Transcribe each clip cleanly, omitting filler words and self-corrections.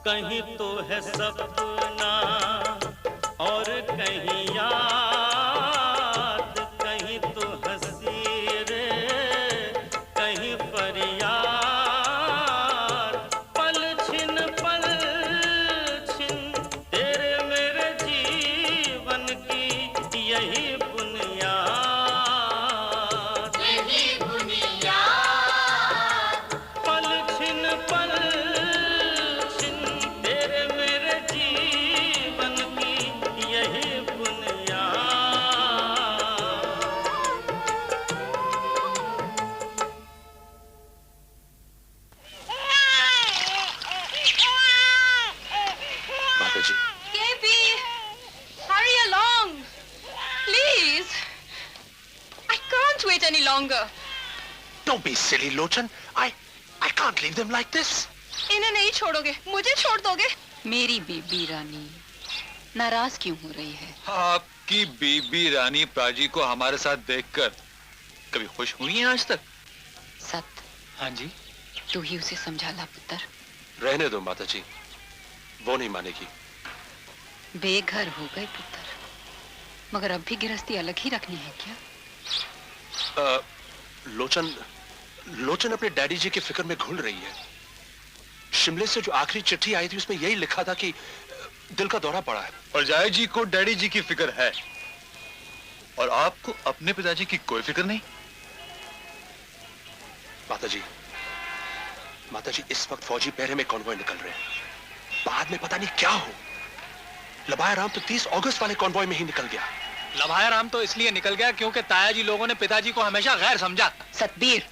कहीं तो है सपना और कहीं याद, कहीं तो हंसी रे कहीं फरियाद। पल छिन तेरे मेरे जीवन की यही बुनियाद, यही बुनियाद। पल छिन तेरे मेरे जीवन की यही माताजी। KP, hurry along, please. I can't wait any longer. Don't be silly, Lochan. I can't leave them like this. इन्हें नहीं छोड़ोगे, मुझे छोड़ दोगे? मेरी बीबी रानी नाराज क्यों हो रही है? आपकी बीबी रानी प्राजी को हमारे साथ देखकर कभी खुश हुई है आज तक? सत। हाँ जी। तू ही उसे समझा ला पुत्र। रहने दो माताजी, वो नहीं मानेगी। बेघर हो गए पुत्र, मगर अब भी गृहस्थी अलग ही रखनी है क्या? लोचन अपने डैडी जी की फिक्र में घुल रही है। शिमले से जो आखिरी चिट्ठी आई थी उसमें यही लिखा था कि दिल का दौरा पड़ा है। और जय जी को डैडी जी की फिक्र है और आपको अपने पिताजी की कोई फिक्र नहीं। माताजी इस वक्त फौजी पहरे में कॉन्वॉय निकल रहे हैं। बाद में पता नहीं क्या हो। लबाया राम तो 30 अगस्त वाले कॉन्वॉय में ही निकल गया। लबाया राम तो इसलिए निकल गया क्योंकि ताया जी लोगों ने पिताजी को हमेशा गैर समझा। सतबीर,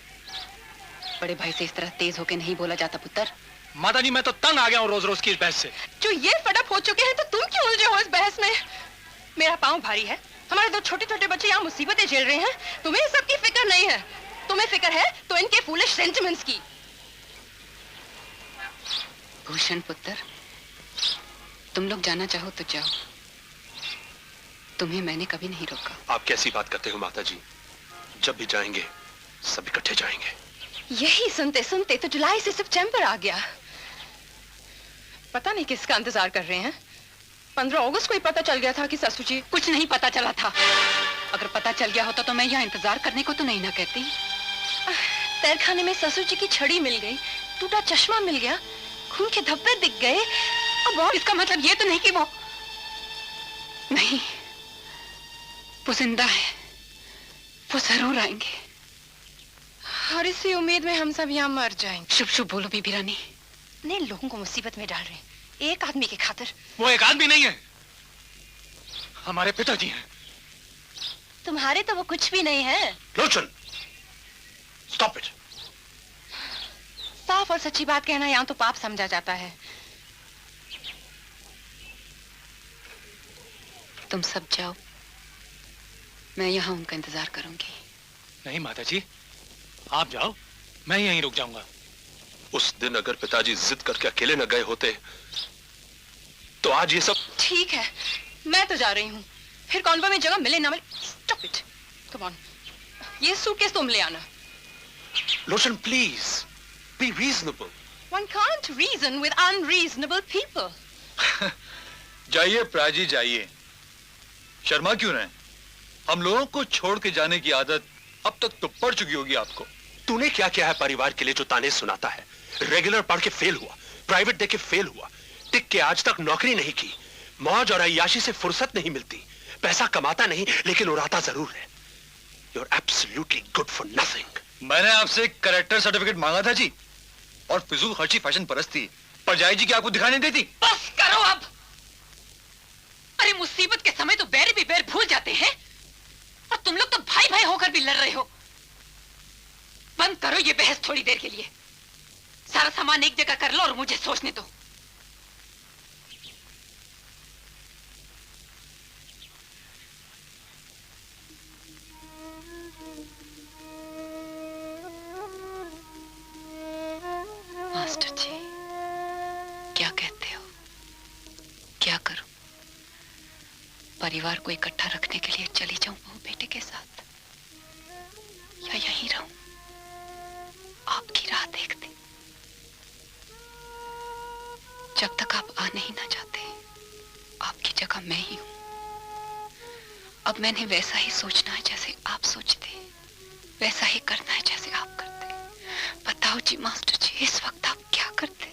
बड़े भाई से इस तरह तेज होके नहीं बोला जाता पुत्र। माताजी मैं तो तंग आ गया हूँ रोज रोज की इस बहस से। जो ये फटअप हो चुके हैं तो तुम क्यों उलझे हो इस बहस में? मेरा पाँव भारी है, हमारे दो छोटे छोटे बच्चे यहाँ मुसीबतें झेल रहे हैं, तुम्हें सबकी फिक्र नहीं है। तुम्हें फिक्र है तो इनके फूलिश सेंटिमेंट्स की। भूषण पुत्र, तुम लोग जाना चाहो तो जाओ, तुम्हें मैंने कभी नहीं रोका। आप कैसी बात करते हो माताजी? जब भी जाएंगे सब इकट्ठे जाएंगे। यही सुनते सुनते तो जुलाई से सितंबर आ गया। पता नहीं किसका इंतजार कर रहे हैं। 15 अगस्त को ही पता चल गया था कि ससुर जी। कुछ नहीं पता चला था। अगर पता चल गया होता तो मैं यहाँ इंतजार करने को तो नहीं ना कहती। तहखाने में ससुर जी की छड़ी मिल गई, टूटा चश्मा मिल गया, खून के धब्बे दिख गए। अब और इसका मतलब ये तो नहीं कि वो नहीं, वो जिंदा है, वो जरूर आएंगे। और इसी उम्मीद में हम सब यहाँ मर जाएंगे। शुभ शुभ बोलो बीबी रानी। ने लोगों को मुसीबत में डाल रहे हैं एक आदमी की खातिर। वो एक आदमी नहीं है, हमारे पिताजी हैं। तुम्हारे तो वो कुछ भी नहीं है। लोचन, स्टॉप इट। साफ और सच्ची बात कहना यहाँ तो पाप समझा जाता है। तुम सब जाओ, मैं यहाँ उनका इंतजार करूंगी। नहीं माताजी, आप जाओ, मैं यहीं रुक जाऊंगा। उस दिन अगर पिताजी जिद करके अकेले न गए होते तो आज ये सब। ठीक है, मैं तो जा रही हूँ, फिर कॉन्वॉय में जगह मिले ना मिले। स्टॉप इट, कम ऑन, ये सूटकेस तुम ले आना। Lochan please, be reasonable. One can't reason with unreasonable people. जाइए प्राजी जाइए, शर्मा क्यों रहे? हम लोगों को छोड़ के जाने की आदत अब तक तो पड़ चुकी होगी आपको। तूने क्या किया है परिवार के लिए जो ताने सुनाता है? रेगुलर पढ़ के फेल हुआ, प्राइवेट दे के फेल हुआ, टिक के आज तक नौकरी नहीं की, मौज और अय्याशी से फुर्सत नहीं मिलती, पैसा कमाता नहीं लेकिन उड़ाता जरूर है। You're absolutely good for nothing. मैंने आपसे कैरेक्टर सर्टिफिकेट मांगा था जी, और फिजूल खर्ची फैशन परस्ती पर जाय जी की आपको दिखाई नहीं देती। बस करो अब। अरे मुसीबत के समय तो बैर भी बैर भूल जाते हैं, और तुम लोग तो भाई भाई होकर भी लड़ रहे हो। बंद करो ये बहस थोड़ी देर के लिए। सारा सामान एक जगह कर लो और मुझे सोचने दो। मास्टर जी, क्या करूं? परिवार को इकट्ठा रखने के लिए चली जाऊं बहू बेटे के साथ, या यहीं रहूं आपकी राह देखते? जब तक आप आने ही ना जाते, आपकी जगह मैं ही हूं। अब मैंने वैसा ही सोचना है जैसे आप सोचते, वैसा ही करना है जैसे आप करते। बताओ जी मास्टर जी, इस वक्त आप क्या करते?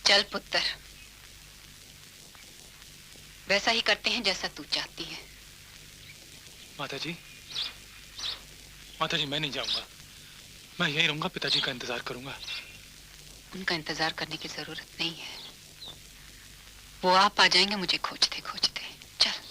चल पुत्र, वैसा ही करते हैं जैसा तू चाहती है। माताजी, माताजी मैं नहीं जाऊंगा, मैं यहीं रहूंगा, पिताजी का इंतजार करूंगा। उनका इंतजार करने की जरूरत नहीं है, वो आप आ जाएंगे मुझे खोजते खोजते। चल।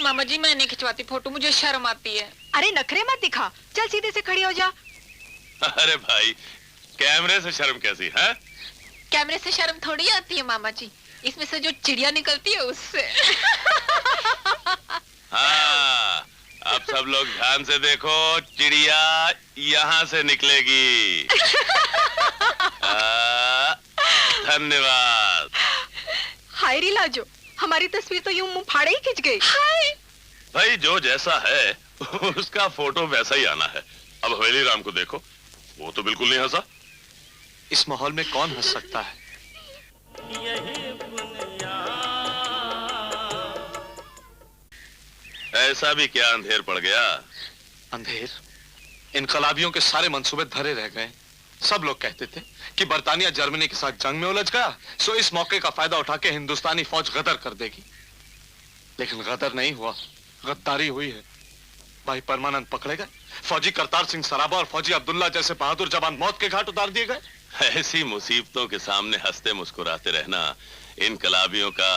मामा जी मैं नहीं खिंचवाती फोटो, मुझे शर्म आती है। अरे नखरे मत दिखा, चल सीधे से खड़ी हो जा। अरे भाई, कैमरे से शर्म कैसी है? कैमरे से शर्म थोड़ी आती है मामा जी, इसमें से जो चिड़िया निकलती है उससे। हाँ, अब सब लोग ध्यान से देखो, चिड़िया यहाँ से निकलेगी। धन्यवाद। हाय रिलाजो, हमारी तस्वीर तो यूं मुंह फाड़े ही खिंच गई। हाय भाई, जो जैसा है उसका फोटो वैसा ही आना है। अब हवेली राम को देखो, वो तो बिल्कुल नहीं हंसा। इस माहौल में कौन हंस सकता है? ऐसा भी क्या अंधेर पड़ गया? अंधेर? इनकलाबियों के सारे मंसूबे धरे रह गए। सब लोग कहते थे कि बर्तानिया जर्मनी के साथ जंग में उलझ गया, सो इस मौके का फायदा उठा के हिंदुस्तानी फौज गदर कर देगी। लेकिन गदर नहीं हुआ, गद्दारी हुई है। भाई परमानंद पकड़े गए, फौजी करतार सिंह सराबा और फौजी अब्दुल्ला जैसे बहादुर जवान मौत के घाट उतार दिए गए। ऐसी मुसीबतों के सामने हंसते मुस्कुराते रहना इनकलाबियों का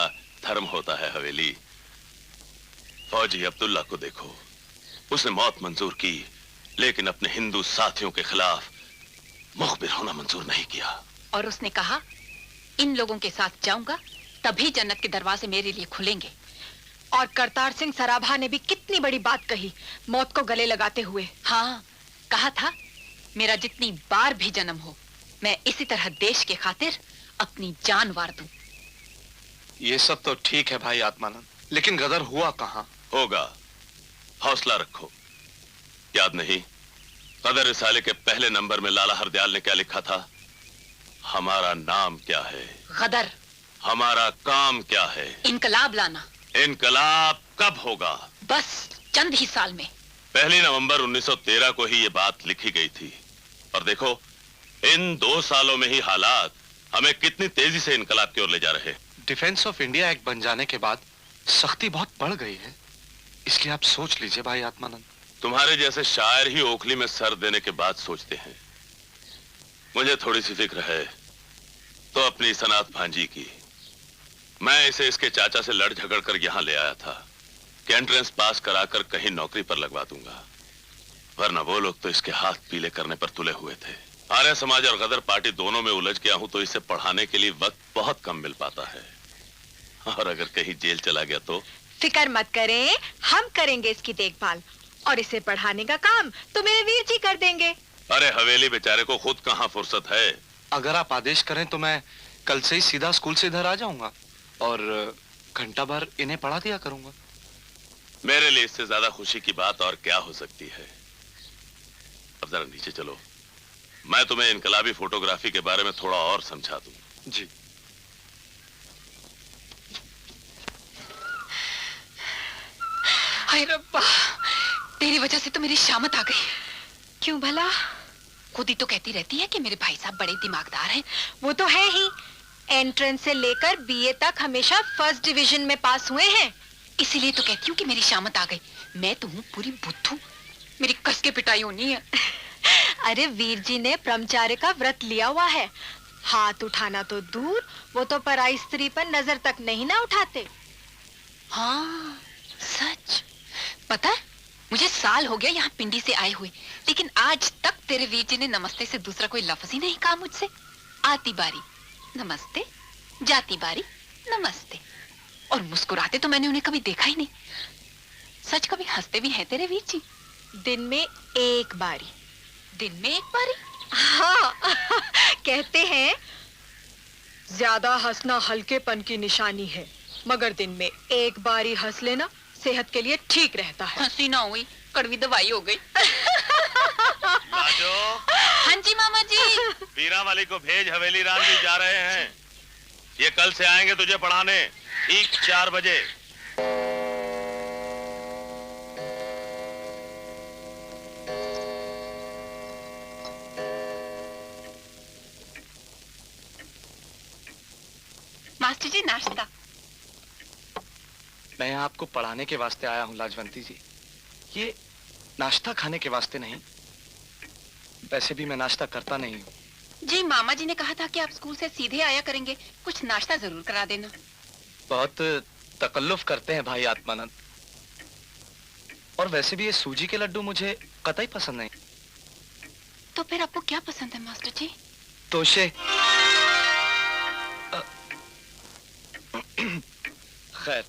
धर्म होता है हवेली। फौजी अब्दुल्ला को देखो, उसने मौत मंजूर की, लेकिन अपने हिंदू साथियों के खिलाफ मुखबिर होना मंजूर नहीं किया। और उसने कहा, इन लोगों के साथ जाऊंगा तभी जन्नत के दरवाजे मेरे लिए खुलेंगे। और करतार सिंह सराभा ने भी कितनी बड़ी बात कही, मौत को गले लगाते हुए। हाँ, कहा था मेरा जितनी बार भी जन्म हो, मैं इसी तरह देश के खातिर अपनी जान वार दूं। ये सब तो ठीक है भाई आत्मानंद, लेकिन गदर हुआ कहाँ? होगा, हौसला रखो। याद नहीं, गदर रिसाले के पहले नंबर में लाला हरदयाल ने क्या लिखा था? हमारा नाम क्या है? गदर। हमारा काम क्या है? इनकलाब लाना। इनकलाब कब होगा? बस चंद ही साल में। 1 नवंबर 1913 को ही ये बात लिखी गई थी। और देखो, इन 2 सालों में ही हालात हमें कितनी तेजी से इनकलाब की ओर ले जा रहे। डिफेंस ऑफ इंडिया एक्ट बन जाने के बाद सख्ती बहुत बढ़ गई है, इसलिए आप सोच लीजिए भाई आत्मानंद। तुम्हारे जैसे शायर ही ओखली में सर देने के बाद सोचते हैं। मुझे थोड़ी सी फिक्र है तो अपनी सनात भांजी की। मैं इसे इसके चाचा से लड़ झगड़ कर यहां ले आया था कि एंट्रेंस पास कराकर कहीं नौकरी पर लगवा दूंगा, वरना वो लोग तो इसके हाथ पीले करने पर तुले हुए थे। आर्य समाज और गदर पार्टी दोनों में उलझ गया हूं तो इसे पढ़ाने के लिए वक्त बहुत कम मिल पाता है, और अगर कहीं जेल चला गया तो? फिक्र मत करें, हम करेंगे इसकी देखभाल, और इसे पढ़ाने का काम तो मेरे वीर जी कर देंगे। अरे हवेली बेचारे को खुद कहां फुर्सत है। अगर आप आदेश करें तो मैं कल से ही सीधा स्कूल से इधर आ जाऊंगा और घंटा भर इन्हें पढ़ा दिया करूंगा। मेरे लिए इससे ज्यादा खुशी की बात और क्या हो सकती है। अब जरा नीचे चलो, मैं तुम्हें इनकलाबी फोटोग्राफी के बारे में थोड़ा और समझा दूं। जी। हाय रब्बा, तेरी वजह से तो मेरी शामत आ गई। क्यों भला? खुद ही तो कहती रहती है कि मेरे भाई साहब बड़े दिमागदार हैं। वो तो है ही, एंट्रेंस से लेकर बीए तक हमेशा फर्स्ट डिवीजन में पास हुए हैं। इसीलिए तो कहती हूँ कि मेरी शामत आ गई। मैं तो हूँ पूरी बुद्धू, मेरी कस के पिटाई होनी है। अरे वीर जी ने ब्रह्मचार्य का व्रत लिया हुआ है, हाथ उठाना तो दूर, वो तो पराई स्त्री पर नजर तक नहीं ना उठाते। हाँ सच। पता है, मुझे साल हो गया यहाँ पिंडी से आए हुए, लेकिन आज तक तेरे वीर जी ने नमस्ते से दूसरा कोई लफ्ज ही नहीं कहा मुझसे। आती बारी नमस्ते, जाती बारी नमस्ते, और मुस्कुराते तो मैंने उन्हें कभी देखा ही नहीं। सच, कभी हंसते भी हैं तेरे वीर जी? दिन में एक बारी। दिन में एक बारी? हाँ कहते हैं ज्यादा हंसना हल्केपन की निशानी है, मगर दिन में एक बारी हंस लेना सेहत के लिए ठीक रहता है। हंसी ना हुई, कड़वी दवाई हो गई। लाजो। हाँ जी मामा जी। वीरा वाली को भेज, हवेली राम जी जा रहे हैं। ये कल से आएंगे तुझे पढ़ाने, ठीक 4 बजे। मास्टर जी नाश्ता। मैं यहाँ आपको पढ़ाने के वास्ते आया हूँ लाजवंती जी, ये नाश्ता खाने के वास्ते नहीं। वैसे भी मैं नाश्ता करता नहीं हूँ। जी मामा जी ने कहा था कि आप स्कूल से सीधे आया करेंगे, कुछ नाश्ता जरूर करा देना। बहुत तकल्लुफ करते हैं भाई आत्मानंद, और वैसे भी ये सूजी के लड्डू मुझे कतई पसंद नहीं। तो फिर आपको क्या पसंद है मास्टर जी? तोशे। खैर,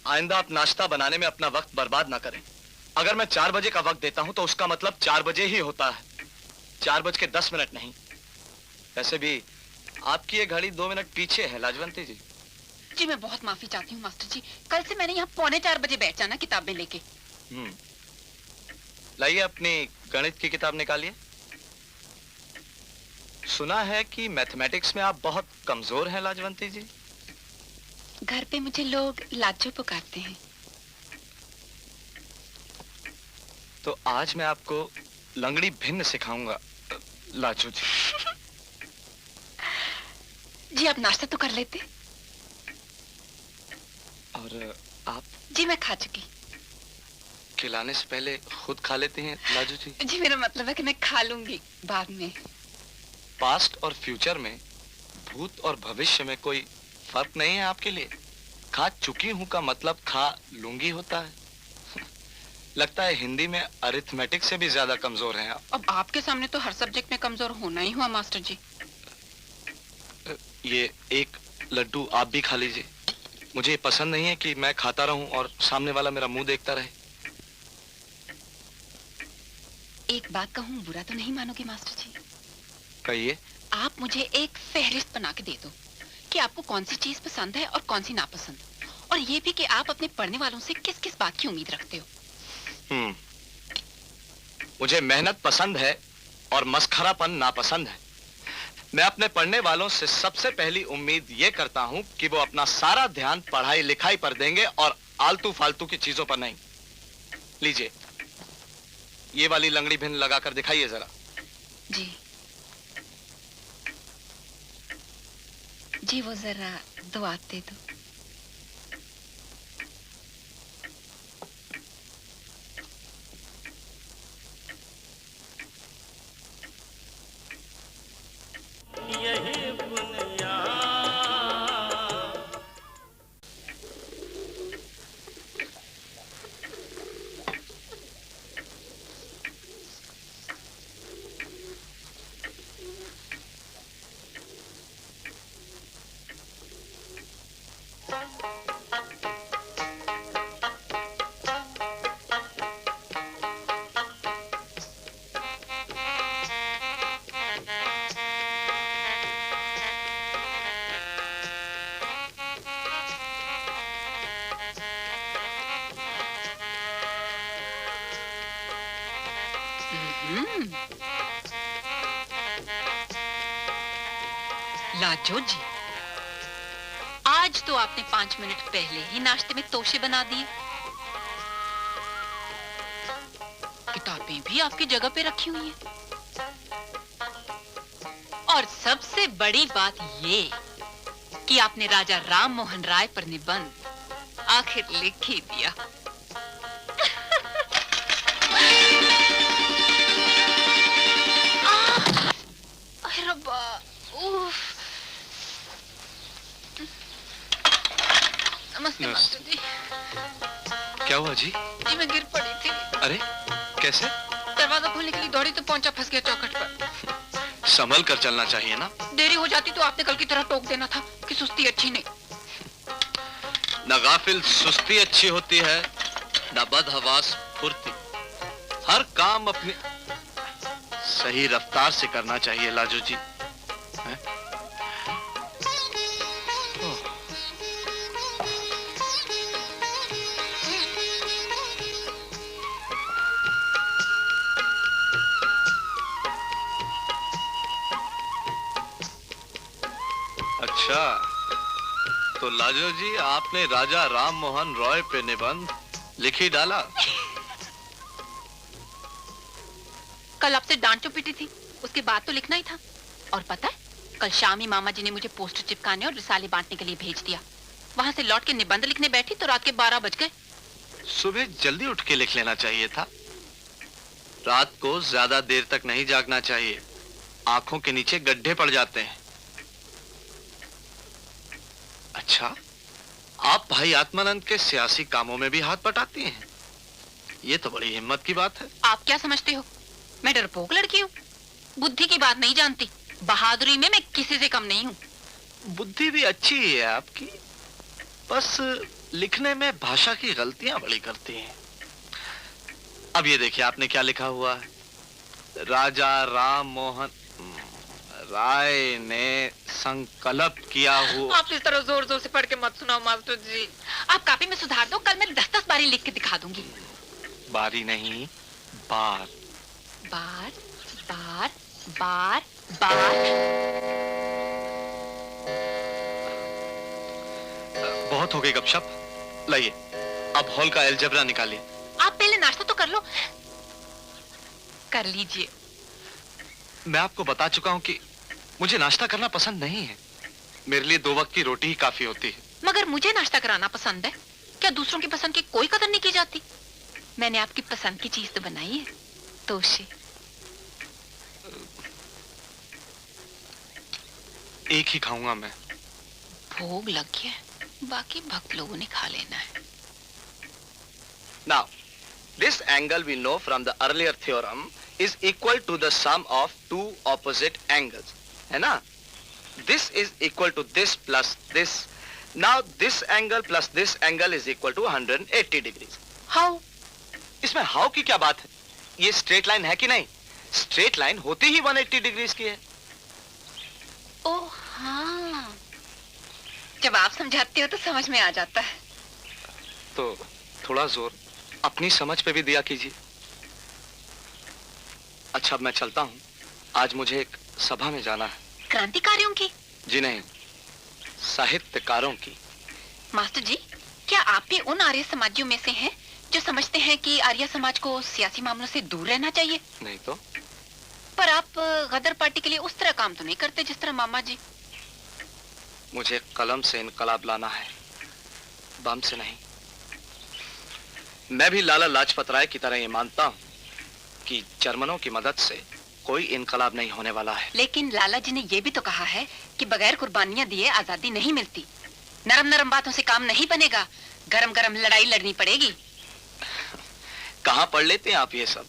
आइंदा आप नाश्ता बनाने में अपना वक्त बर्बाद ना करें। अगर मैं 4 बजे का वक्त देता हूं तो उसका मतलब 4 बजे ही होता है, 4:10 नहीं। वैसे भी आपकी ये घड़ी 2 मिनट पीछे है लाजवंती जी। जी मैं बहुत माफी चाहती हूँ मास्टर जी, कल से मैंने यहाँ 3:45 बजे बैठ जाना किताबें लेके। लाइए अपनी गणित की किताब निकालिए। सुना है कि मैथमेटिक्स में आप बहुत कमजोर हैं लाजवंती जी। घर पे मुझे लोग लाजो पुकारते हैं। तो आज मैं आपको लंगड़ी भिन्न सिखाऊंगा लाजो जी। जी आप नाश्ता तो कर लेते। और आप? जी मैं खा चुकी। खिलाने से पहले खुद खा लेते हैं लाजो जी? जी मेरा मतलब है कि मैं खा लूंगी बाद में। पास्ट और फ्यूचर में, भूत और भविष्य में कोई फर्क नहीं है आपके लिए? खा चुकी हूं का मतलब खा लूंगी होता है। लगता है हिंदी में अरिथमेटिक से भी ज्यादा कमजोर हैं आप। अब आपके सामने तो हर सब्जेक्ट में कमजोर होना ही हुआ मास्टर जी। ये एक लड्डू आप भी खा लीजिए। मुझे पसंद नहीं है कि मैं खाता रहूं और सामने वाला मेरा मुंह देखता रहे। एक बात कहूं, बुरा तो नहीं मानोगे मास्टर जी? कहिए। आप मुझे एक फहरिस्त बना के दे दो कि आपको कौन सी चीज पसंद है और कौन सी नापसंद, और ये भी कि आप अपने पढ़ने वालों से किस किस बात की उम्मीद रखते हो। मुझे मेहनत पसंद है और मस्खरापन नापसंद है। मैं अपने पढ़ने वालों से सबसे पहली उम्मीद ये करता हूं कि वो अपना सारा ध्यान पढ़ाई लिखाई पर देंगे और आलतू फालतू की चीजों पर नहीं। लीजिए, ये वाली लंगड़ी भिन्न लगाकर दिखाइए जरा। जी जी वो जरा दुआ दे दो। यही बुनियाद लाजो जी, आज तो आपने 5 मिनट पहले ही नाश्ते में तोशे बना दिए। किताबें भी आपकी जगह पे रखी हुई हैं। और सबसे बड़ी बात ये कि आपने राजा राम मोहन राय पर निबंध आखिर लिख ही दिया। अरे रब्बा, उफ। नमस्ते मास्टर जी। क्या हुआ जी? जी मैं गिर पड़ी थी। अरे कैसे? दरवाजा खोलने के लिए दौड़ी तो पहुंचा, फंस गया चौखट पर। संभल कर चलना चाहिए ना। देरी हो जाती तो आपने कल की तरह टोक देना था कि सुस्ती अच्छी नहीं। न गाफिल सुस्ती अच्छी होती है, न बदहवास फुर्ती। हर काम अपनी सही रफ्तार से करना चाहिए लाजो जी। हैं? अच्छा, तो लाजो जी आपने राजा राम मोहन रॉय पे निबंध लिख ही डाला। कल आपसे डांट जो पिटी थी, उसके बाद तो लिखना ही था। और पता है, कल शाम ही मामा जी ने मुझे पोस्टर चिपकाने और रिसाले बांटने के लिए भेज दिया। वहां से लौट के निबंध लिखने बैठी तो रात के 12 बज गए। सुबह जल्दी उठ के लिख लेना चाहिए था। रात को ज्यादा देर तक नहीं जागना चाहिए, आंखों के नीचे गड्ढे पड़ जाते हैं। अच्छा, आप भाई आत्मानंद के सियासी कामों में भी हाथ बटाती हैं? ये तो बड़ी हिम्मत की बात है। आप क्या समझते हो, मैं डरपोक लड़की हूँ? बुद्धि की बात नहीं जानती, बहादुरी में मैं किसी से कम नहीं हूँ। बुद्धि भी अच्छी है आपकी, बस लिखने में भाषा की गलतियां बड़ी करती हैं। अब ये देखिए आपने क्या लिखा हुआ है, राजा राम मोहन राय ने संकल्प किया हुआ। आप इस तरह जोर जोर से पढ़ के मत सुनाओ मास्टर जी। आप कापी में सुधार दो, कल मैं 10-10 बारी लिख के दिखा दूंगी। बारी नहीं, बार। बार बार बार बार। बहुत हो गई गपशप, लाइए अब हॉल का अलजेब्रा निकालिए। आप पहले नाश्ता तो कर लो। कर लीजिए। मैं आपको बता चुका हूं कि मुझे नाश्ता करना पसंद नहीं है। मेरे लिए 2 वक्त की रोटी ही काफी होती है। मगर मुझे नाश्ता कराना पसंद है। क्या दूसरों की पसंद की कोई कदर नहीं की जाती? मैंने आपकी पसंद की चीज तो बनाई है, तोशे। एक ही खाऊंगा मैं। भोग लग गया, बाकी भक्त लोगों ने खा लेना है। Now, this angle we know from the earlier theorem is equal to the sum of 2 opposite angles, है ना? This is equal to this plus this. Now this angle plus this angle is equal to 180 degrees. How? इसमें how की क्या बात है? ये straight line है कि नहीं? Straight line होती ही 180 degrees की है। ओह हाँ, जब आप समझाते हो तो समझ में आ जाता है। तो थोड़ा जोर अपनी समझ पे भी दिया कीजिए। अच्छा अब मैं चलता हूँ, आज मुझे एक सभा में जाना है। क्रांतिकारियों की? जी नहीं, साहित्यकारों की। मास्टर जी, क्या आप भी उन आर्य समाजियों में से हैं जो समझते हैं कि आर्य समाज को सियासी मामलों से दूर रहना चाहिए? नहीं तो। पर आप गदर पार्टी के लिए उस तरह काम तो नहीं करते जिस तरह मामा जी। मुझे कलम से इनकलाब लाना है, बम से नहीं। मैं भी लाला लाजपत राय की तरह ये मानता हूँ कि जर्मनों की मदद से कोई इनकलाब नहीं होने वाला है। लेकिन लाला जी ने ये भी तो कहा है कि बगैर कुर्बानियां दिए आजादी नहीं मिलती। नरम नरम बातों से काम नहीं बनेगा, गरम गरम लड़ाई लड़नी पड़ेगी। कहाँ पढ़ लेते हैं आप ये सब?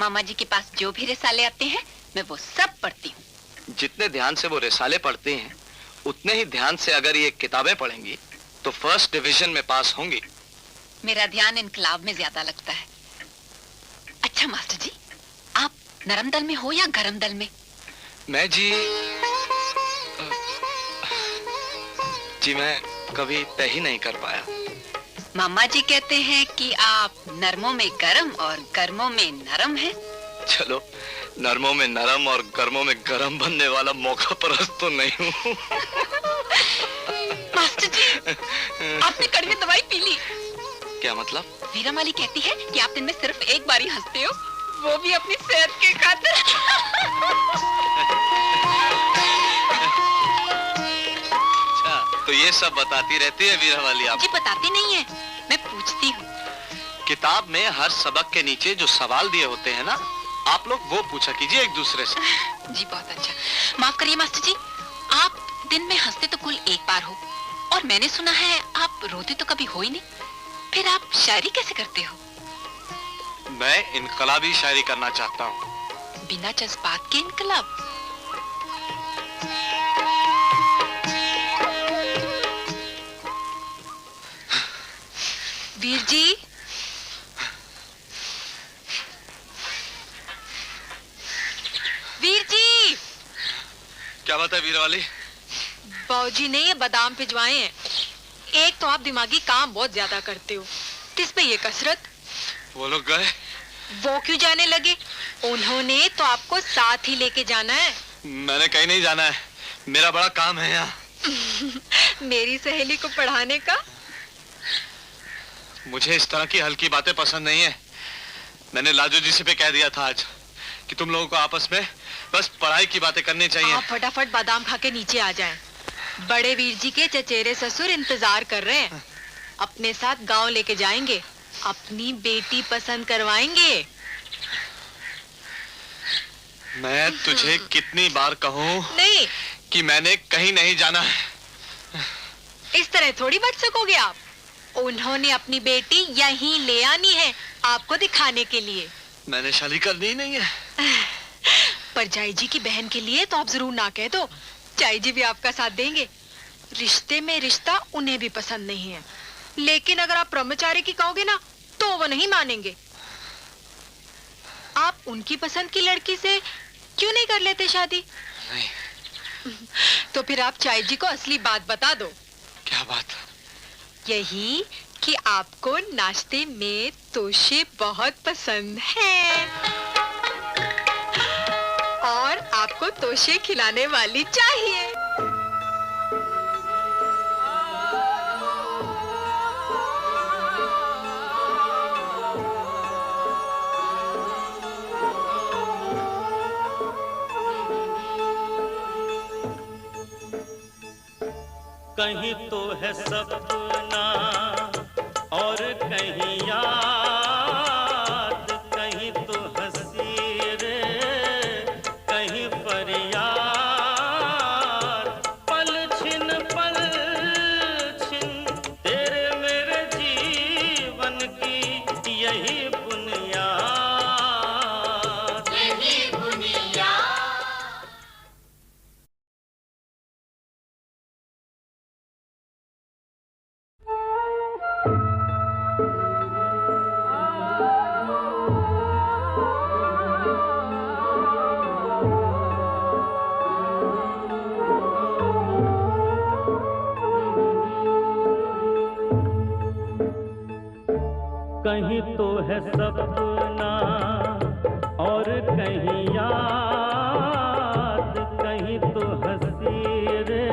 मामा जी के पास जो भी रिसाले आते हैं मैं वो सब पढ़ती हूँ। जितने ध्यान से वो रिसाले पढ़ते हैं, उतने ही ध्यान से अगर ये किताबें पढ़ेंगी तो फर्स्ट डिवीजन में पास होंगी। मेरा ध्यान इनकलाब में ज्यादा लगता है। अच्छा मास्टर जी, आप नरम दल में हो या गरम दल में? मैं जी मैं कभी तय ही नहीं कर पाया। मामा जी कहते हैं कि आप नरमों में गरम और गर्मों में नरम हैं। चलो नरमों में नरम और गर्मों में गरम बनने वाला मौका परस्त तो नहीं हूँ। मास्टर जी, आपने कड़वी दवाई पी ली। क्या मतलब? वीरा माली कहती है कि आप दिन में सिर्फ एक बार ही हंसते हो, वो भी अपनी सेहत के खातिर। अच्छा, तो ये सब बताती रहती है वीरा वाली आप? जी बताती नहीं है, मैं पूछती हूँ। किताब में हर सबक के नीचे जो सवाल दिए होते हैं ना, आप लोग वो पूछा कीजिए एक दूसरे से। जी बहुत अच्छा। माफ करिए मास्टर जी, आप दिन में हंसते तो कुल एक बार हो, और मैंने सुना है आप रोते तो कभी हो ही नहीं। फिर आप शायरी कैसे करते हो? मैं इनकलाबी शायरी करना चाहता हूँ। बिना जज्बात के इनकलाब? वीर जी, वीर जी। क्या बात है वीरा वाली? बाबूजी ने ये बादाम भिजवाए हैं। एक तो आप दिमागी काम बहुत ज्यादा करते हो, किस पे ये कसरत? वो लोग गए? वो क्यों जाने लगे? उन्होंने तो आपको साथ ही लेके जाना है। मैंने कहीं नहीं जाना है, मेरा बड़ा काम है यहाँ। मेरी सहेली को पढ़ाने का? मुझे इस तरह की हल्की बातें पसंद नहीं है। मैंने लाजू जी से भी कह दिया था आज कि तुम लोगों को आपस में बस पढ़ाई की बातें करनी चाहिए। आप फटाफट बादाम खा के नीचे आ जाएं। बड़े वीर जी के चचेरे ससुर इंतजार कर रहे हैं। अपने साथ गांव लेके जाएंगे, अपनी बेटी पसंद करवाएंगे। मैं तुझे कितनी बार कहूँ नहीं, कि मैंने कहीं नहीं जाना है। इस तरह थोड़ी बच सकोगे आप। उन्होंने अपनी बेटी यहीं ले आनी है, आपको दिखाने के लिए। मैंने शादी करनी ही नहीं है। पर जाई जी की बहन के लिए तो आप जरूर ना कह दो। चाई जी भी आपका साथ देंगे। रिश्ते में रिश्ता उन्हें भी पसंद नहीं है, लेकिन अगर आप ब्रह्मचारी की कहोगे ना तो वो नहीं मानेंगे। आप उनकी पसंद की लड़की से क्यों नहीं कर लेते शादी? नहीं। तो फिर आप चाई जी को असली बात बता दो। क्या बात? यही कि आपको नाश्ते में तोशे बहुत पसंद हैं और आपको तोशे खिलाने वाली चाहिए। कहीं तो है सपना और कहीं याद, कहीं तो हंसी रे कहीं फरियाद। पल छिन तेरे मेरे जीवन की यही बुनियाद, यही बुनियाद। कहीं तो है सपना और कहीं याद, कहीं तो हंसी रे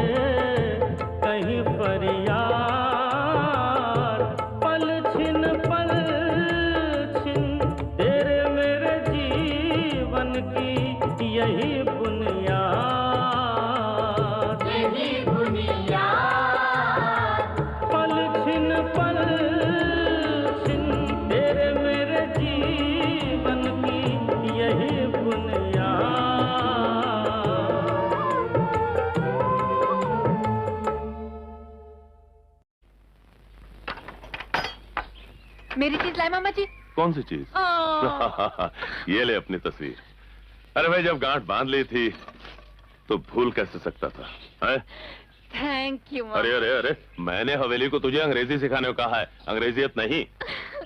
कहीं फरियाद। पल छिन तेरे मेरे जीवन की यही बुनियाद, यही बुनियाद। पल छिन तेरे मेरे जीवन की यही बुनियाद। मेरी चीज लाए मामा जी। कौन सी चीज? ये ले अपनी तस्वीर। अरे भाई, जब गांठ बांध ली थी तो भूल कैसे सकता था? थैंक यू मामा। अरे अरे अरे, मैंने हवेली को तुझे अंग्रेजी सिखाने को कहा है, अंग्रेजियत नहीं।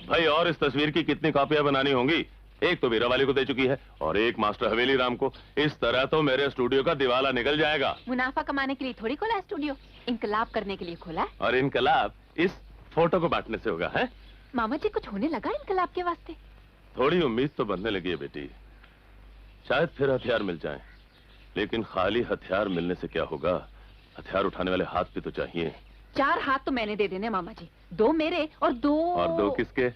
भाई, और इस तस्वीर की कितनी कॉपियां बनानी होंगी? एक तो वीरा वाली को दे चुकी है और एक मास्टर हवेली राम को। इस तरह तो मेरे स्टूडियो का दिवाला निकल जाएगा। मुनाफा कमाने के लिए थोड़ी खोला स्टूडियो, इनकलाब करने के लिए खोला है। और इनकलाब इस फोटो को बांटने से होगा, है? मामा जी, कुछ होने लगा इनकलाब के वास्ते? थोड़ी उम्मीद तो बनने लगी है बेटी। शायद फिर हथियार मिल जाएं, लेकिन खाली हथियार मिलने से क्या होगा? हथियार उठाने वाले हाथ भी तो चाहिए। 4 हाथ तो मैंने दे देने मामा जी, 2 मेरे और 2 किसके?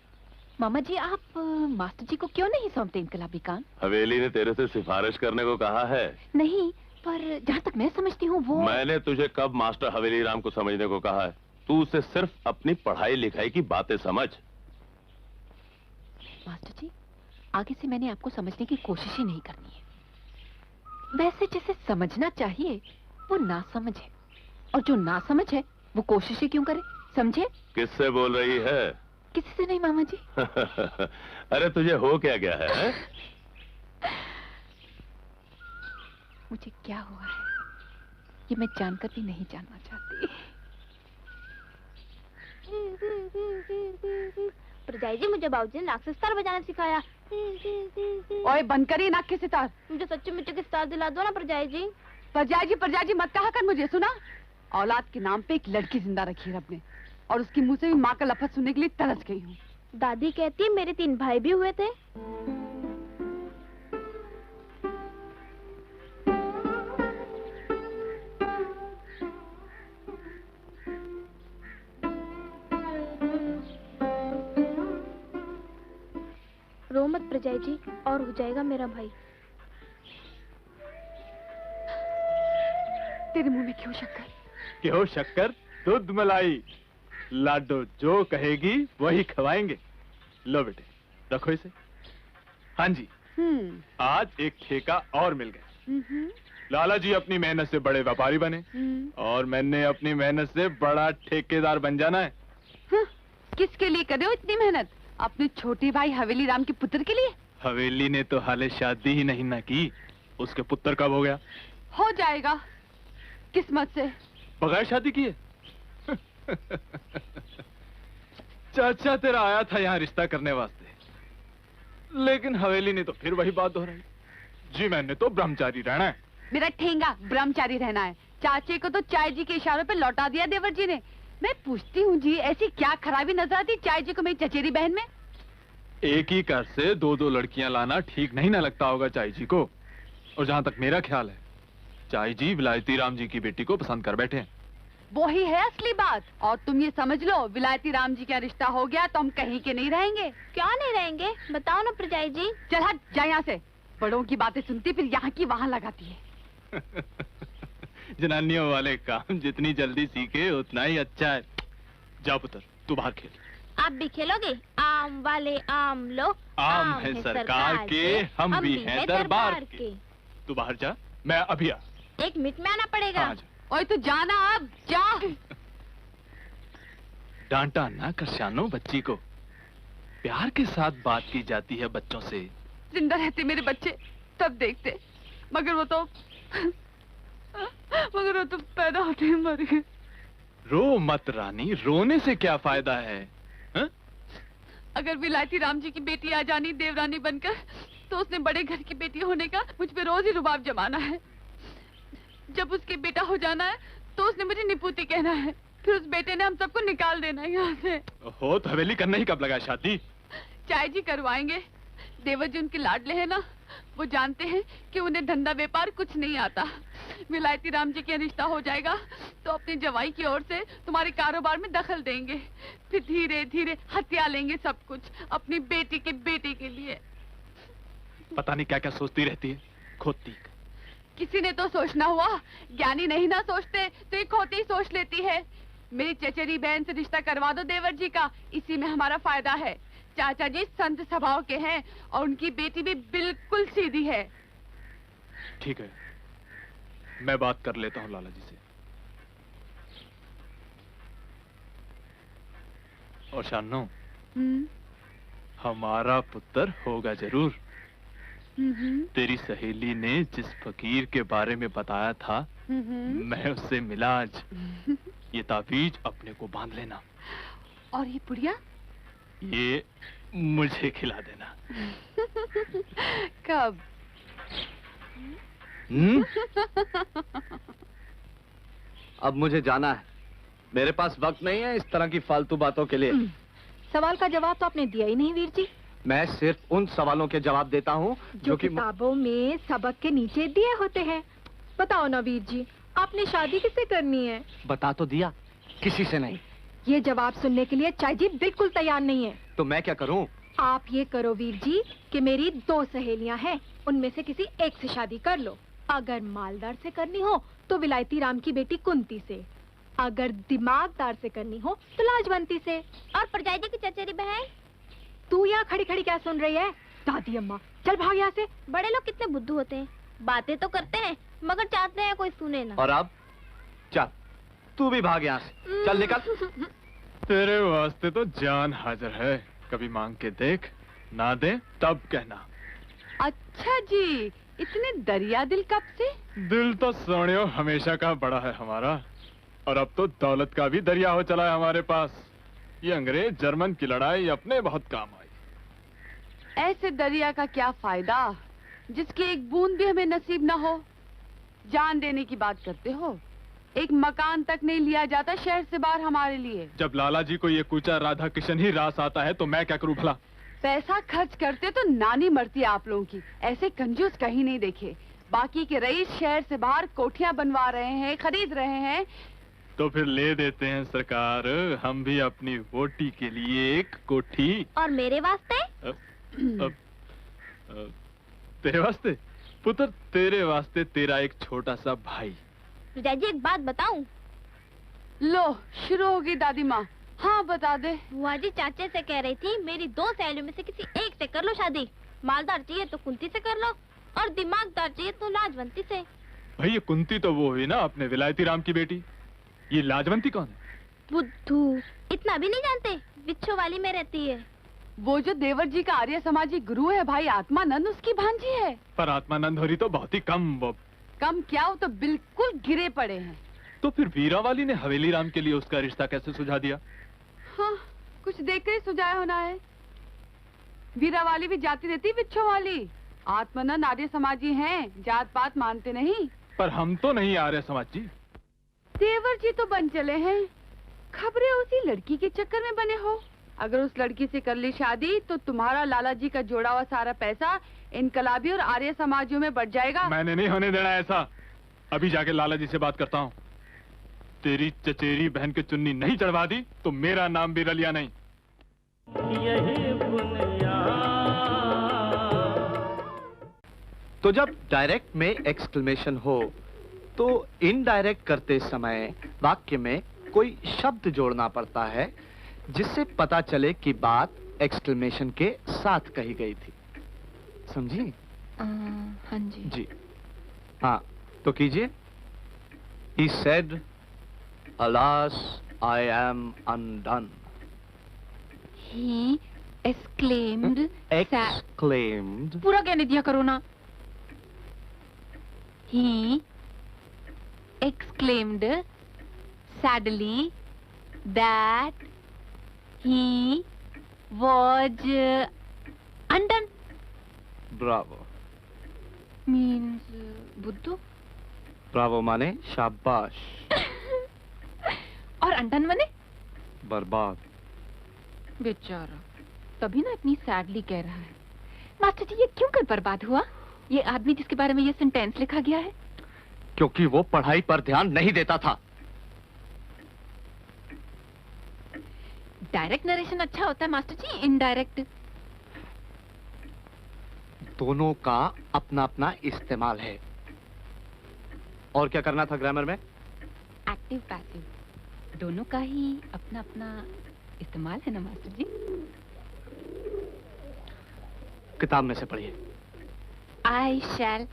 मामा जी आप मास्टर जी को क्यों नहीं सौंपते इनकलाबी कान? हवेली ने तेरे से सिफारिश करने को कहा है। नहीं, पर जहाँ तक मैं समझती हूँ वो... मैंने तुझे कब मास्टर हवेली राम को समझने को कहा है? तू उसे सिर्फ अपनी पढ़ाई लिखाई की बातें समझ। मास्टर जी, आगे से मैंने आपको समझने की कोशिश ही नहीं करनी है। वैसे जिसे समझना चाहिए वो ना समझे, और जो ना समझ है वो कोशिश ही क्यों करे, समझे? किससे बोल रही है? किसी से नहीं मामा जी। अरे तुझे हो क्या गया है? मुझे क्या हुआ है ये मैं जानकर भी नहीं जानना चाहती। प्रजाई जी, मुझे बाबूजी ने नाक से सितार बजाना सिखाया। ओए बंद करिए नाक के सितार। मुझे सच्ची मुच्ची की सितार दिला दो ना प्रजाई जी। प्रजा जी मत कहा कर मुझे, सुना? औलाद के नाम पे एक लड़की जिंदा रखी है रब ने, और उसके मुंह से भी माँ का लफ्ज़ सुनने के लिए तरस गई हूँ। दादी कहती है मेरे 3 भाई भी हुए थे। रो मत प्रजाई जी, और हो जाएगा मेरा भाई। तेरे मुंह में क्यों शक्कर? क्यों शक्कर? दूध मलाई। लाडो जो कहेगी वही खवाएंगे। लो बेटे, रखो इसे। हाँ जी, आज एक ठेका और मिल गया। लाला जी अपनी मेहनत से बड़े व्यापारी बने, और मैंने अपनी मेहनत से बड़ा ठेकेदार बन जाना है। किसके लिए कर रहे हो इतनी मेहनत? अपने छोटे भाई हवेली राम के पुत्र के लिए? हवेली ने तो हाले शादी ही नहीं ना की, उसके पुत्र कब हो गया? हो जाएगा किस्मत से। बगैर शादी किए? चाचा तेरा आया था यहाँ रिश्ता करने वास्ते, लेकिन हवेली ने तो फिर वही बात दोहराई। जी मैंने तो ब्रह्मचारी रहना है। मेरा ठेंगा ब्रह्मचारी रहना है। चाचे को तो चाय जी के इशारों पे लौटा दिया देवर जी ने। मैं पूछती हूँ जी, ऐसी क्या खराबी नजर आती चाय जी को मेरी चचेरी बहन में? एक ही घर से 2-2 लड़कियां लाना ठीक नहीं ना लगता होगा चाय जी को। और जहाँ तक मेरा ख्याल है, चाय जी विलायती राम जी की बेटी को पसंद कर बैठे हैं। वो ही है असली बात। और तुम ये समझ लो, विलायती राम जी का रिश्ता हो गया तो हम कहीं के नहीं रहेंगे। क्या नहीं रहेंगे? बताओ ना प्रजाई जी। चल हट जा यहाँ से। बड़ों की बातें सुनती फिर यहाँ की वहाँ लगाती है। जनानियों वाले काम जितनी जल्दी सीखे उतना ही अच्छा है। जा पुत्र, तू बाहर खेल। आप भी खेलोगे? आम वाले आम लो, आम है सरकार के, हम भी हैं दरबार के। तू बाहर जा, मैं अभी आ। 1 मिनट में आना पड़ेगा। हाँ, ओए तू जाना अब, जा। डांटा ना कर शानो बच्ची को, प्यार के साथ बात की जाती है बच्चों से। जिंदा रहते मेरे बच्चे तब देखते, मगर वो तो पैदा होते ही मर गए। रो मत रानी, रोने से क्या फायदा है? हा? अगर विलायती राम जी की बेटी आ जानी देवरानी बनकर, तो उसने बड़े घर की बेटी होने का मुझ पे रोज ही रुबाब जमाना है। जब उसके बेटा हो जाना है तो उसने मुझे निपुती कहना है, फिर उस बेटे ने हम सबको निकाल देना है यहाँ से। हो तो हवेली करना ही कब लगा शादी? चाय जी करवाएंगे। देवर जी उनके लाडले हैं ना, वो जानते हैं कि उन्हें धंधा व्यापार कुछ नहीं आता। विलायती राम जी के रिश्ता हो जाएगा तो अपनी जवाई की ओर से तुम्हारे कारोबार में दखल देंगे, फिर धीरे धीरे हत्या लेंगे सब कुछ अपनी बेटी के बेटे के लिए। पता नहीं क्या क्या सोचती रहती है, खोती। किसी ने तो सोचना हुआ, ज्ञानी नहीं ना सोचते तो ये खोती ही सोच लेती है। मेरी चचेरी बहन से रिश्ता करवा दो देवर जी का, इसी में हमारा फायदा है। चाचा जी संत स्वभाव के हैं और उनकी बेटी भी बिल्कुल सीधी है। ठीक है, मैं बात कर लेता हूँ लाला जी से। और शानो, हमारा पुत्र होगा जरूर। तेरी सहेली ने जिस फकीर के बारे में बताया था, मैं उससे मिला आज। ये ताबीज अपने को बांध लेना। और ये पुड़िया? ये मुझे खिला देना। कब? अब मुझे जाना है, मेरे पास वक्त नहीं है इस तरह की फालतू बातों के लिए। सवाल का जवाब तो आपने दिया ही नहीं वीर जी। मैं सिर्फ उन सवालों के जवाब देता हूँ जो किताबों में सबक के नीचे दिए होते हैं। बताओ ना वीर जी, आपने शादी किससे करनी है? बता तो दिया, किसी से नहीं। ये जवाब सुनने के लिए चाय जी बिल्कुल तैयार नहीं है। तो मैं क्या करूँ? आप ये करो वीर जी कि मेरी 2 सहेलियां हैं, उनमें से किसी एक से शादी कर लो। अगर मालदार से करनी हो तो विलायती राम की बेटी कुंती से, अगर दिमागदार से करनी हो तो लाजवंती से। और परजाई जी की चचेरी बहन? तू यहाँ खड़ी खड़ी क्या सुन रही है? दादी अम्मा, चल भाग यहाँ से। बड़े लोग कितने बुद्धू होते हैं, बातें तो करते हैं मगर चाहते हैं कोई सुने ना। और अब चल, तू भी भाग यहाँ से, चल निकल। तेरे वास्ते तो जान हाजिर है, कभी मांग के देख, ना दे तब कहना। अच्छा जी, इतने दरिया दिल कब से? दिल तो सोनियो हमेशा का बड़ा है हमारा, और अब तो दौलत का भी दरिया हो चला है हमारे पास। ये अंग्रेज जर्मन की लड़ाई अपने बहुत काम आई। ऐसे दरिया का क्या फायदा जिसकी एक बूंद भी हमें नसीब ना हो। जान देने की बात करते हो, एक मकान तक नहीं लिया जाता शहर से बाहर हमारे लिए। जब लाला जी को ये कूचा राधा किशन ही रास आता है तो मैं क्या करूं भला? पैसा खर्च करते तो नानी मरती आप लोगों की, ऐसे कंजूस कहीं नहीं देखे। बाकी के रईस शहर से बाहर कोठियां बनवा रहे हैं, खरीद रहे हैं। तो फिर ले देते हैं सरकार, हम भी अपनी वोटी के लिए एक कोठी। और मेरे वास्ते? तेरे वास्ते पुत्र, तेरे वास्ते तेरा एक छोटा सा भाई। परजाई जी एक बात बताऊं? लो शुरू होगी दादी माँ। हाँ बता दे। बुआ जी चाचे से कह रही थी मेरी 2 सहेलियों में से किसी एक से कर लो शादी। मालदार चाहिए तो कुंती से कर लो, और दिमागदार चाहिए तो लाजवंती से। भाई ये कुंती तो वो हुई ना अपने विलायती राम की बेटी, ये लाजवंती कौन है? बुद्धू, इतना भी नहीं जानते, बिच्छू वाली में रहती है। वो जो देवर जी का आर्य समाजी गुरु है भाई आत्मानंद, उसकी भांजी है। पर आत्मानंद हो रही तो बहुत ही कम, वो कम क्या, वो तो बिल्कुल गिरे पड़े हैं। तो फिर वीरावाली ने हवेली राम के लिए उसका रिश्ता कैसे सुझा दिया? हाँ, कुछ देखकर ही सुझाया होना है। वीरावाली भी जाति देती बिच्छू वाली। आत्मानंद आर्य समाजी हैं, जात पात मानते नहीं। पर हम तो नहीं आर्य समाज जी। देवर जी तो बन चले हैं, खबरें उसी लड़की के चक्कर में बने हो। अगर उस लड़की से कर ली शादी तो तुम्हारा लाला जी का जोड़ा हुआ सारा पैसा इनकलाबी और आर्य समाजियों में बढ़ जाएगा। मैंने नहीं होने देना ऐसा। अभी जाके लाला जी से बात करता हूँ। तेरी चचेरी बहन की चुन्नी नहीं चढ़वा दी तो मेरा नाम भी रलिया नहीं। यही तो जब डायरेक्ट में एक्सक्लेमेशन हो तो इनडायरेक्ट करते समय वाक्य में कोई शब्द जोड़ना पड़ता है जिससे पता चले कि बात एक्सक्लेमेशन के साथ कही गई थी। समझी? हाँ जी। जी हाँ, तो कीजिए। He said, "Alas, I am undone." He exclaimed. Exclaimed. पूरा कहने दिया करो ना। He exclaimed sadly that he was undone. Bravo. Means बुद्धू। ब्रावो माने शाबाश। और अंडन माने? बर्बाद। बेचारा, तभी ना इतनी सैडली कह रहा है। मास्टर जी, ये क्यों कर बर्बाद हुआ? ये आदमी जिसके बारे में ये सेंटेंस लिखा गया है? क्योंकि वो पढ़ाई पर ध्यान नहीं देता था। डायरेक्ट नरेशन अच्छा होता है मास्टर जी, इनडायरेक्ट? दोनों का अपना अपना इस्तेमाल है। और क्या करना था ग्रामर में? एक्टिव पैसिव दोनों का ही अपना अपना इस्तेमाल है ना मास्टर जी? किताब में से पढ़िए। I shall।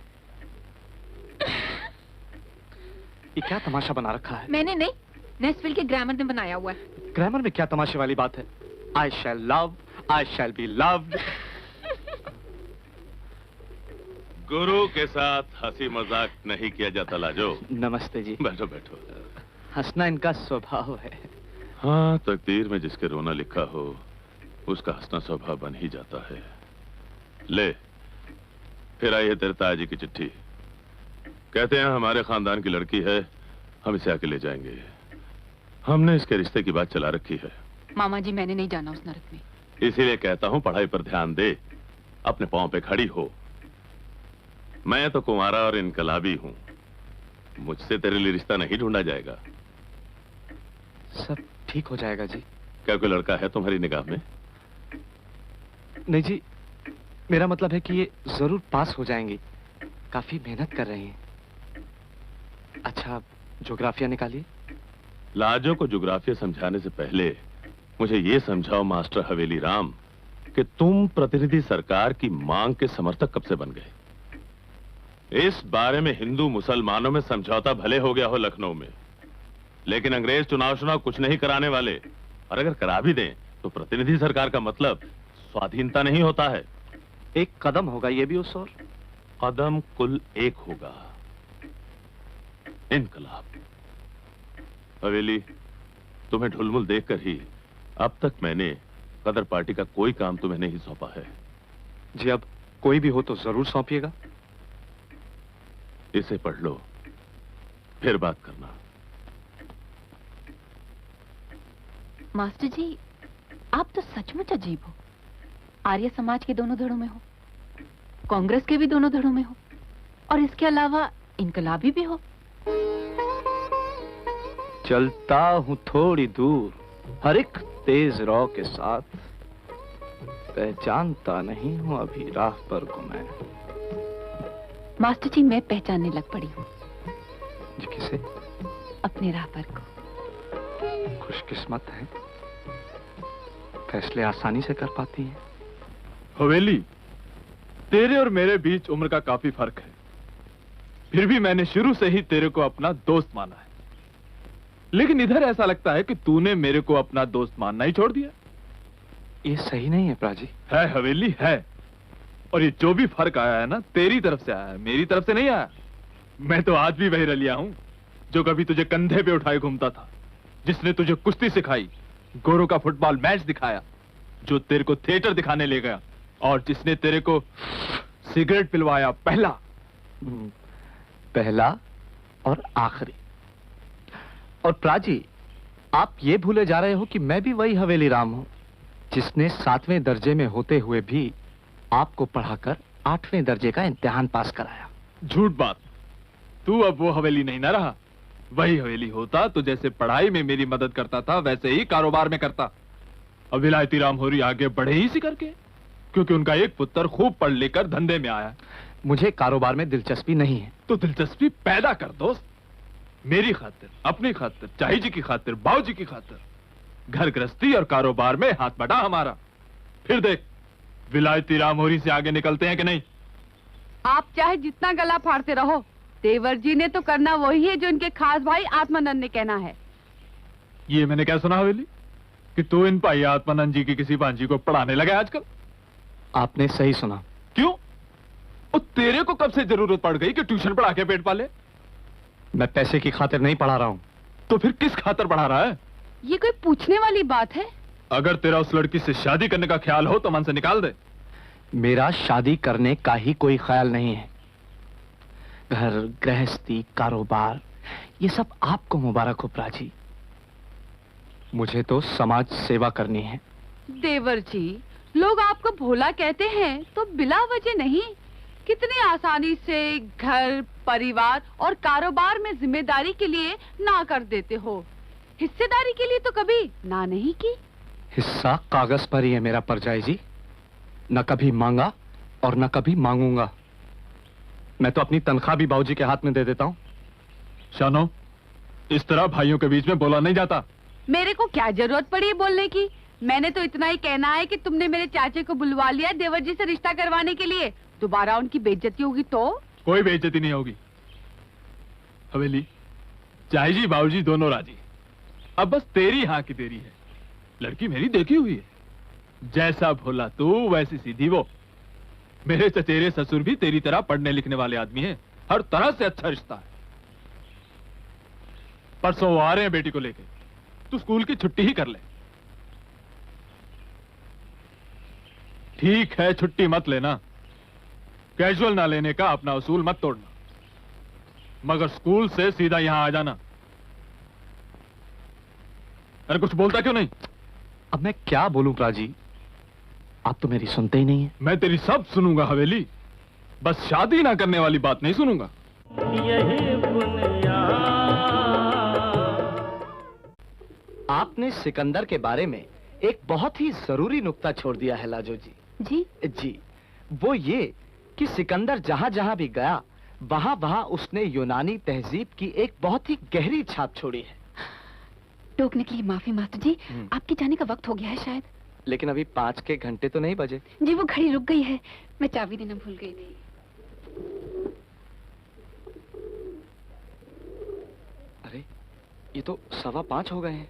ये क्या तमाशा बना रखा है? मैंने नहीं, नेस्विल के ग्रामर ने बनाया हुआ है। ग्रामर में क्या तमाशे वाली बात है? I shall love, I shall be loved। गुरु के साथ हंसी मजाक नहीं किया जाता लाजो। नमस्ते जी। बैठो बैठो। हंसना इनका स्वभाव है। हाँ, तकदीर में जिसके रोना लिखा हो उसका हंसना स्वभाव बन ही जाता है। ले, फिर आई है तेरे ताजी की चिट्ठी। कहते हैं हमारे खानदान की लड़की है, हम इसे आके ले जाएंगे। हमने इसके रिश्ते की बात चला रखी है। मामा जी, मैंने नहीं जाना उस नरक में। इसीलिए कहता हूं पढ़ाई पर ध्यान दे, अपने पांव पे खड़ी हो। मैं तो कुंवारा और इनकलाबी हूं, मुझसे तेरे लिए रिश्ता नहीं ढूंढा जाएगा। सब ठीक हो जाएगा जी। क्या कोई लड़का है तुम्हारी निगाह में? नहीं जी, मेरा मतलब है कि ये जरूर पास हो जाएंगी, काफी मेहनत कर रहे हैं। अच्छा, ज्योग्राफिया निकालिए। लाजो को ज्योग्राफिया समझाने से पहले मुझे ये समझाओ मास्टर हवेली राम कि तुम प्रतिनिधि सरकार की मांग के समर्थक कब से बन गए? इस बारे में हिंदू मुसलमानों में समझौता भले हो गया हो लखनऊ में, लेकिन अंग्रेज चुनाव कुछ नहीं कराने वाले, और अगर करा भी दें तो प्रतिनिधि सरकार का मतलब स्वाधीनता नहीं होता है। एक कदम होगा ये भी उस ओर। कदम कुल एक होगा, इनकलाब। हवेली, तुम्हें ढुलमुल देखकर ही अब तक मैंने कदर पार्टी का कोई काम तुम्हें नहीं सौंपा है। जी, अब कोई भी हो तो जरूर सौंपिएगा। इसे पढ़ लो, फिर बात करना। मास्टर जी, आप तो सचमुच अजीब हो। आर्य समाज के दोनों धड़ों में हो, कांग्रेस के भी दोनों धड़ों में हो, और इसके अलावा इनकलाबी भी हो। चलता हूँ थोड़ी दूर हर एक तेज रौ के साथ, पहचानता नहीं हूँ अभी राह पर को मैं। मास्टर जी, मैं पहचानने लग पड़ी हूँ। जी, किसे? अपने राह पर को। खुशकिस्मत है, फैसले आसानी से कर पाती हैं। हवेली, तेरे और मेरे बीच उम्र का काफी फर्क है, फिर भी मैंने शुरू से ही तेरे को अपना दोस्त माना है। लेकिन इधर ऐसा लगता है कि तूने मेरे को अपना दोस्त मानना ही छोड़ दिया। ये सही नहीं है प्राजी। है हवेली, है। और ये जो भी फर्क आया है ना, तेरी तरफ से आया है, मेरी तरफ से नहीं आया। मैं तो आज भी वही रलिया हूं जो कभी तुझे कंधे पे उठाए घूमता था, जिसने तुझे कुश्ती सिखाई, गोरों का फुटबॉल मैच दिखाया, जो तेरे को थिएटर दिखाने ले गया, और जिसने तेरे को सिगरेट पिलवाया। पहला और आखिरी। और प्राजी, आप ये भूले जा रहे हो कि मैं भी वही हवेली राम हूं जिसने 7वें दर्जे में होते हुए भी आपको पढ़ाकर 8वें दर्जे का इम्तिहान पास कराया। झूठ बात। तू अब वो हवेली नहीं ना रहा। वही हवेली होता तो जैसे पढ़ाई में मेरी मदद करता था, वैसे ही कारोबार में करता। अब विलायती राम होरी आगे बढ़े ही इसी करके, क्योंकि उनका एक पुत्र खूब पढ़ लेकर धंधे में आया। मुझे कारोबार में दिलचस्पी नहीं है। तो दिलचस्पी पैदा कर दोस्त, मेरी खातिर, अपनी खातिर, चाही जी की खातिर, बाऊ जी की खातिर। घर गृहस्थी और कारोबार में हाथ बटा हमारा। फिर देख विलायती राम होरी से आगे निकलते हैं कि नहीं। आप चाहे जितना गला फाड़ते रहो, देवर जी ने तो करना वही है जो इनके खास भाई आत्मानंद ने कहना है। ये मैंने क्या सुना हवेली कि तू इन भाई आत्मानंद जी की किसी भांजी को पढ़ाने लगा आजकल? आपने सही सुना। क्यों? वो तेरे को कब से जरूरत पड़ गई कि ट्यूशन पढ़ा के पेट पाले? मैं पैसे की खातिर नहीं पढ़ा रहा हूं। तो फिर किस खातिर पढ़ा रहा है? ये कोई पूछने वाली बात है? अगर तेरा उस लड़की से शादी करने का ख्याल हो तो मन से निकाल दे। मेरा शादी करने का ही कोई ख्याल नहीं है। घर गृहस्थी कारोबार ये सब आपको मुबारक हो प्राची, मुझे तो समाज सेवा करनी है। देवर जी, लोग आपको भोला कहते हैं तो बिला वजह नहीं। कितनी आसानी से घर परिवार और कारोबार में जिम्मेदारी के लिए ना कर देते हो, हिस्सेदारी के लिए तो कभी ना नहीं की। हिस्सा कागज पर ही है मेरा परजाई जी, न कभी मांगा और न कभी मांगूंगा। मैं तो अपनी तनख्वाह भी बाबूजी के हाथ में दे देता हूँ। शानो, इस तरह भाइयों के बीच में बोला नहीं जाता। मेरे को क्या जरूरत पड़ी बोलने की? मैंने तो इतना ही कहना है कि तुमने मेरे चाचे को बुलवा लिया देवर जी से रिश्ता करवाने के लिए। दोबारा उनकी बेइज्जती होगी तो? कोई बेइज्जती नहीं होगी हवेली। चाची जी बाबूजी दोनों राजी। अब बस तेरी हाँ की तेरी है। लड़की मेरी देखी हुई है, जैसा भोला तू वैसी सीधी वो। मेरे चचेरे ससुर भी तेरी तरह पढ़ने लिखने वाले आदमी हैं, हर तरह से अच्छा रिश्ता है। परसों वो आ रहे हैं बेटी को लेके, तू स्कूल की छुट्टी ही कर ले। ठीक है, छुट्टी मत लेना, कैजुअल ना लेने का अपना उसूल मत तोड़ना, मगर स्कूल से सीधा यहां आ जाना। अरे कुछ बोलता क्यों नहीं? अब मैं क्या बोलूं प्राजी, आप तो मेरी सुनते ही नहीं है। मैं तेरी सब सुनूंगा हवेली, बस शादी ना करने वाली बात नहीं सुनूंगा। यही बुनियाद। आपने सिकंदर के बारे में एक बहुत ही जरूरी नुक्ता छोड़ दिया है लाजो जी। जी, वो ये कि सिकंदर जहां जहां भी गया वहां वहां उसने यूनानी तहजीब की एक बहुत ही गहरी छाप छोड़ी है। टोकने के लिए माफी मास्टर जी, आपके जाने का वक्त हो गया है शायद। लेकिन अभी 5 के घंटे तो नहीं बजे। जी वो घड़ी रुक गई है, मैं चाबी देना भूल गई थी। अरे ये तो 5:15 हो गए हैं।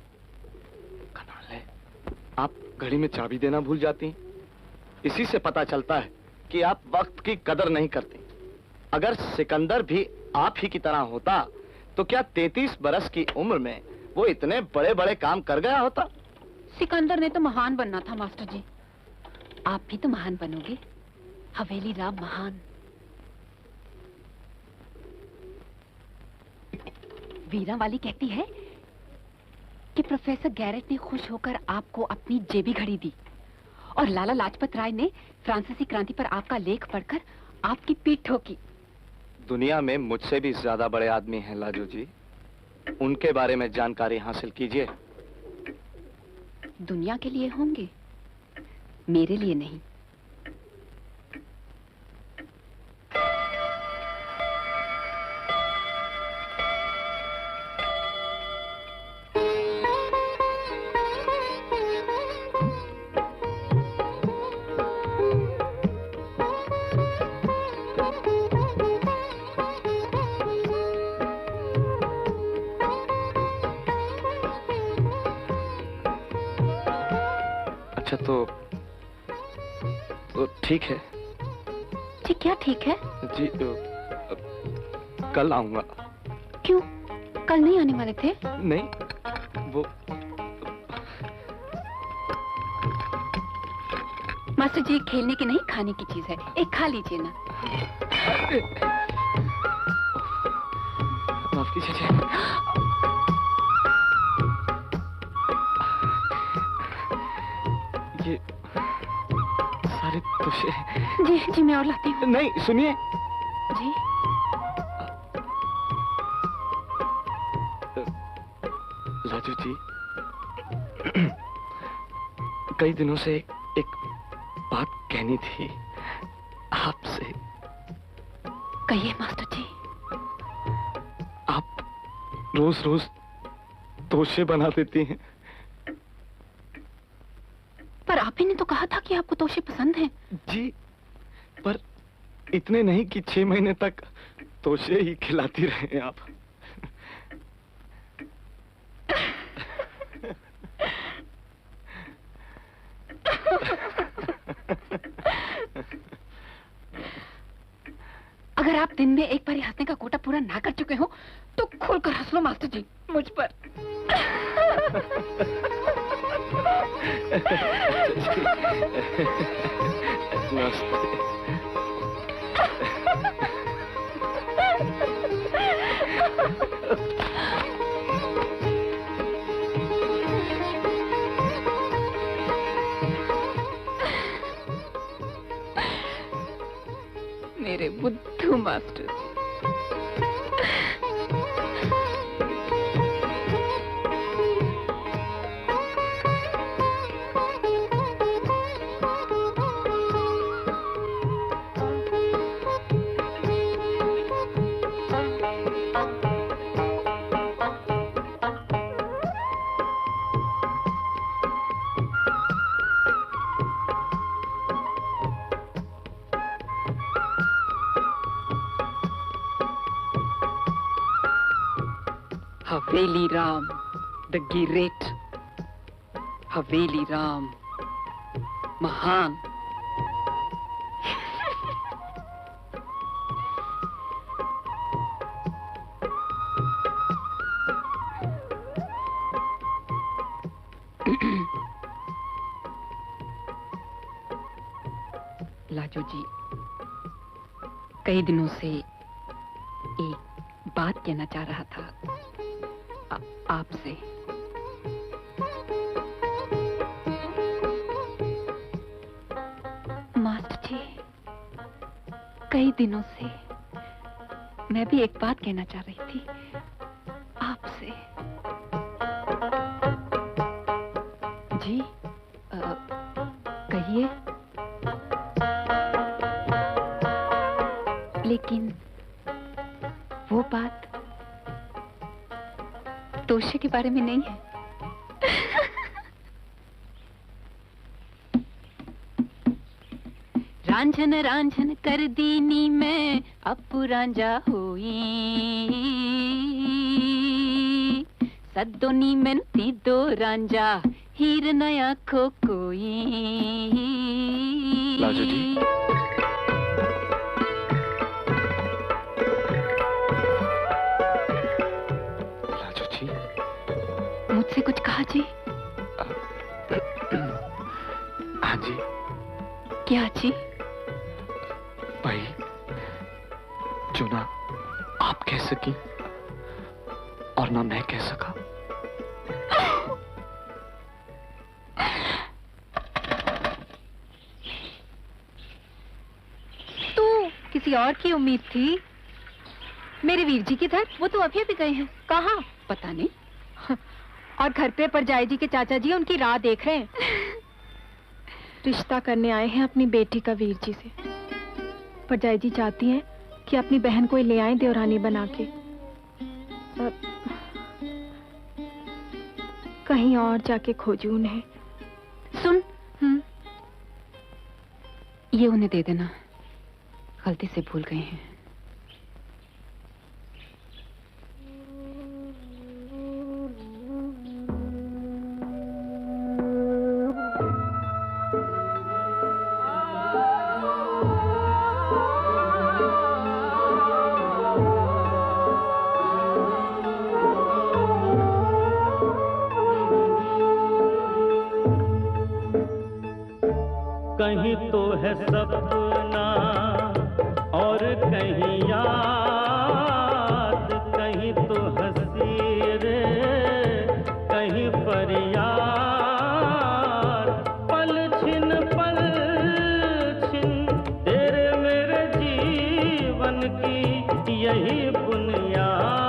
कमाल है, आप घड़ी में चाबी देना भूल जाती। इसी से पता चलता है कि आप वक्त की कदर नहीं करती। अगर सिकंदर भी आप ही की तरह होता तो क्या 33 बरस की उम्र में वो इतने बड़े बड़े काम कर गया होता? सिकंदर ने तो महान बनना था मास्टर जी, आप भी तो महान बनोगे, हवेली राम महान। वीरा वाली कहती है कि प्रोफेसर गैरेट ने खुश होकर आपको अपनी जेबी घड़ी दी और लाला लाजपत राय ने फ्रांसीसी क्रांति पर आपका लेख पढ़कर आपकी पीठ ठोकी। दुनिया में मुझसे भी ज्यादा बड़े आदमी हैं लाजो जी, उनके बारे में जानकारी हासिल कीजिए। दुनिया के लिए होंगे, मेरे लिए नहीं। अच्छा तो ठीक है। जी क्या ठीक है? जी कल आऊंगा। क्यों, कल नहीं आने वाले थे? नहीं, वो मास्टर जी खेलने की नहीं खाने की चीज है, एक खा लीजिए ना। माफ कीजिए। ये सारे तुझे। जी जी मैं और लाती हूँ। नहीं सुनिए जी। लाजू जी, कई दिनों से एक बात कहनी थी आपसे। कहिए मास्टर जी। आप रोज रोज तोशे बना देती हैं। पर आप ही ने तो कहा था कि आपको तोशे पसंद हैं। जी, पर इतने नहीं कि 6 महीने तक तोशे ही खिलाती रहे आप। अगर आप दिन में एक बार हंसने का कोटा पूरा ना कर चुके हो तो खुलकर हंस लो मास्टर जी मुझ पर। मेरे बुद्धू master. Haveli Ram the great, हवेली राम महान। लाजो जी, कई दिनों से एक बात कहना चाह रहा था आपसे। कई दिनों से मैं भी एक बात कहना चाह रही थी आपसे। जी कहिए। लेकिन वो बात तोशे के बारे में नहीं है। रांझन रांझन कर दीनी मैं अब रांझा होई सद्दोनी में ती दो रांझा हीर नया खो कोई। लाजो जी, लाजो जी, मुझसे कुछ कहा जी? हाँ जी। क्या जी? भाई जो ना आप कह सकी और ना मैं कह सका। तू किसी और की उम्मीद थी? मेरे वीर जी किधर? वो तो अभी गए हैं। कहाँ? पता नहीं। और घर पे परजाई जी के चाचा जी उनकी राह देख रहे हैं। रिश्ता करने आए हैं अपनी बेटी का वीर जी से। परजाई जी चाहती हैं कि अपनी बहन को ले आए देवरानी बना के। कहीं और जाके खोजूं उन्हें। सुन, ये उन्हें दे देना, गलती से भूल गए हैं। कहीं तो है सपना और कहीं याद, कहीं तो हंसी रे कहीं फरियाद। पल छिन तेरे मेरे जीवन की यही बुनियाद।